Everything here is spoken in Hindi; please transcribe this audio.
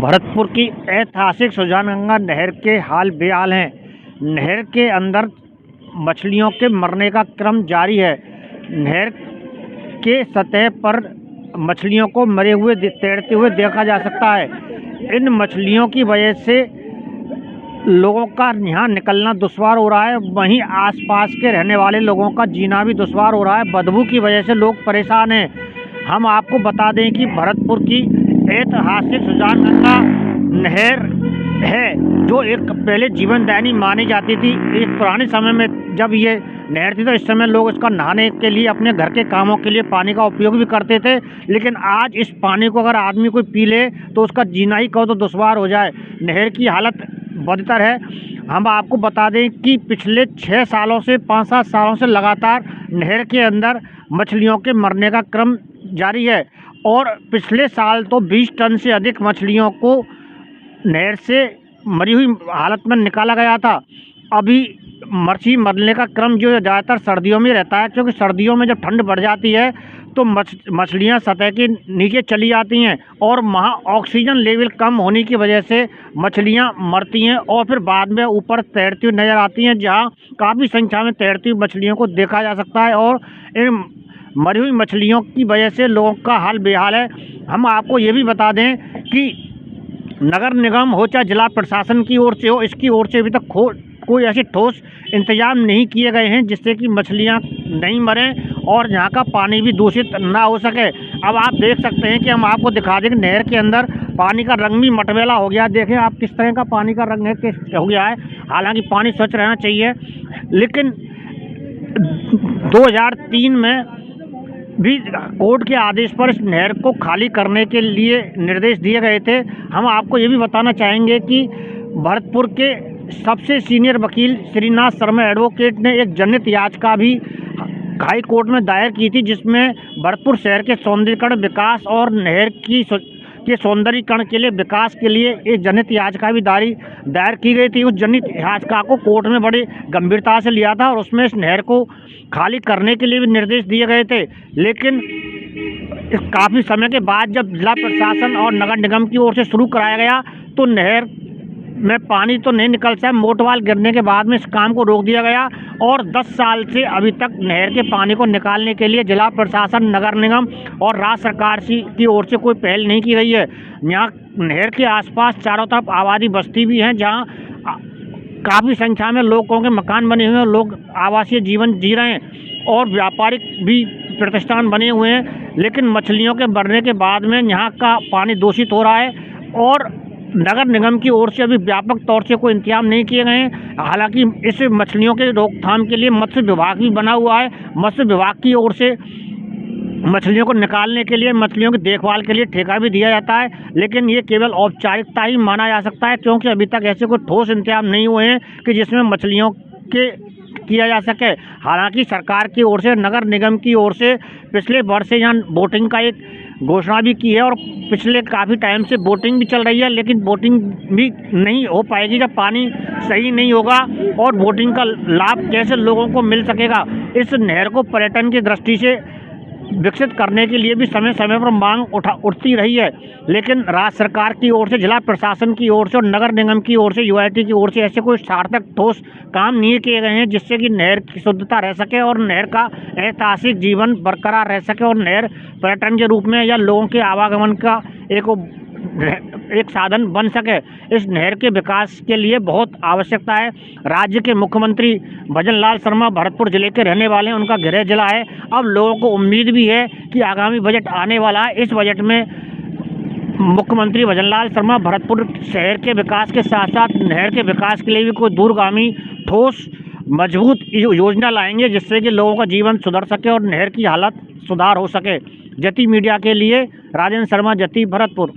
भरतपुर की ऐतिहासिक सुजानगंगा नहर के हाल बेहाल हैं। नहर के अंदर मछलियों के मरने का क्रम जारी है। नहर के सतह पर मछलियों को मरे हुए तैरते हुए देखा जा सकता है। इन मछलियों की वजह से लोगों का यहाँ निकलना दुश्वार हो रहा है, वहीं आसपास के रहने वाले लोगों का जीना भी दुश्वार हो रहा है। बदबू की वजह से लोग परेशान हैं। हम आपको बता दें कि भरतपुर की ऐतिहासिक सुजानगंगा नहर है, जो एक पहले जीवनदायिनी मानी जाती थी। एक पुराने समय में जब ये नहर थी तो इस समय लोग इसका नहाने के लिए, अपने घर के कामों के लिए पानी का उपयोग भी करते थे। लेकिन आज इस पानी को अगर आदमी कोई पी ले तो उसका जीना ही कहो तो दुश्वार हो जाए। नहर की हालत बदतर है। हम आपको बता दें कि पिछले 6 सालों से 5-7 सालों से लगातार नहर के अंदर मछलियों के मरने का क्रम जारी है और पिछले साल तो 20 टन से अधिक मछलियों को नहर से मरी हुई हालत में निकाला गया था। अभी मछली मरने का क्रम जो ज़्यादातर सर्दियों में रहता है, क्योंकि सर्दियों में जब ठंड बढ़ जाती है तो मछलियाँ सतह के नीचे चली जाती हैं और वहाँ ऑक्सीजन लेवल कम होने की वजह से मछलियाँ मरती हैं और फिर बाद में ऊपर तैरती हुई नज़र आती हैं, जहाँ काफ़ी संख्या में तैरती हुई मछलियों को देखा जा सकता है। और इन मरी हुई मछलियों की वजह से लोगों का हाल बेहाल है। हम आपको ये भी बता दें कि नगर निगम हो चाहे जिला प्रशासन की ओर से हो, इसकी ओर से अभी तक कोई ऐसे ठोस इंतजाम नहीं किए गए हैं जिससे कि मछलियां नहीं मरें और यहाँ का पानी भी दूषित ना हो सके। अब आप देख सकते हैं कि हम आपको दिखा दें कि नहर के अंदर पानी का रंग भी मटमैला हो गया। देखें आप किस तरह का पानी का रंग है, किस हो गया है। हालांकि पानी स्वच्छ रहना चाहिए, लेकिन 2003 में भी कोर्ट के आदेश पर इस नहर को खाली करने के लिए निर्देश दिए गए थे। हम आपको ये भी बताना चाहेंगे कि भरतपुर के सबसे सीनियर वकील श्रीनाथ शर्मा एडवोकेट ने एक जनहित याचिका भी हाई कोर्ट में दायर की थी, जिसमें भरतपुर शहर के सौंदर्यीकरण विकास और नहर के सौंदर्यीकरण के लिए विकास के लिए एक जनहित याचिका भी दायर की गई थी। उस जनहित याचिका को कोर्ट में बड़ी गंभीरता से लिया था और उसमें इस नहर को खाली करने के लिए भी निर्देश दिए गए थे। लेकिन इस काफ़ी समय के बाद जब जिला प्रशासन और नगर निगम की ओर से शुरू कराया गया तो नहर में पानी तो नहीं निकल सका। मोटवाल गिरने के बाद में इस काम को रोक दिया गया और 10 साल से अभी तक नहर के पानी को निकालने के लिए जिला प्रशासन, नगर निगम और राज्य सरकार की ओर से कोई पहल नहीं की गई है। यहाँ नहर के आसपास चारों तरफ आबादी बस्ती भी हैं, जहाँ काफ़ी संख्या में लोगों के मकान बने हुए हैं, लोग आवासीय जीवन जी रहे हैं और व्यापारिक भी प्रतिष्ठान बने हुए हैं। लेकिन मछलियों के मरने के बाद में यहाँ का पानी दूषित हो रहा है और नगर निगम की ओर से अभी व्यापक तौर से कोई इंतजाम नहीं किए गए हैं। हालांकि इस मछलियों के रोकथाम के लिए मत्स्य विभाग भी बना हुआ है। मत्स्य विभाग की ओर से मछलियों को निकालने के लिए, मछलियों की देखभाल के लिए ठेका भी दिया जाता है, लेकिन ये केवल औपचारिकता ही माना जा सकता है, क्योंकि अभी तक ऐसे कोई ठोस इंतजाम नहीं हुए हैं कि जिसमें मछलियों के किया जा सके। हालांकि सरकार की ओर से, नगर निगम की ओर से पिछले वर्ष से यहाँ बोटिंग का एक घोषणा भी की है और पिछले काफ़ी टाइम से बोटिंग भी चल रही है, लेकिन बोटिंग भी नहीं हो पाएगी जब पानी सही नहीं होगा और बोटिंग का लाभ कैसे लोगों को मिल सकेगा। इस नहर को पर्यटन की दृष्टि से विकसित करने के लिए भी समय समय पर मांग उठती रही है, लेकिन राज्य सरकार की ओर से, जिला प्रशासन की ओर से और नगर निगम की ओर से, यूआईटी की ओर से ऐसे कोई सार्थक ठोस काम नहीं किए गए हैं जिससे कि नहर की शुद्धता रह सके और नहर का ऐतिहासिक जीवन बरकरार रह सके और नहर पर्यटन के रूप में या लोगों के आवागमन का एक साधन बन सके। इस नहर के विकास के लिए बहुत आवश्यकता है। राज्य के मुख्यमंत्री भजन लाल शर्मा भरतपुर जिले के रहने वाले हैं, उनका गृह जिला है। अब लोगों को उम्मीद भी है कि आगामी बजट आने वाला है, इस बजट में मुख्यमंत्री भजन लाल शर्मा भरतपुर शहर के विकास के साथ साथ नहर के विकास के लिए भी कोई दूरगामी ठोस मजबूत योजना लाएंगे, जिससे कि लोगों का जीवन सुधर सके और नहर की हालत सुधार हो सके। जति मीडिया के लिए राजेंद्र शर्मा, जति, भरतपुर।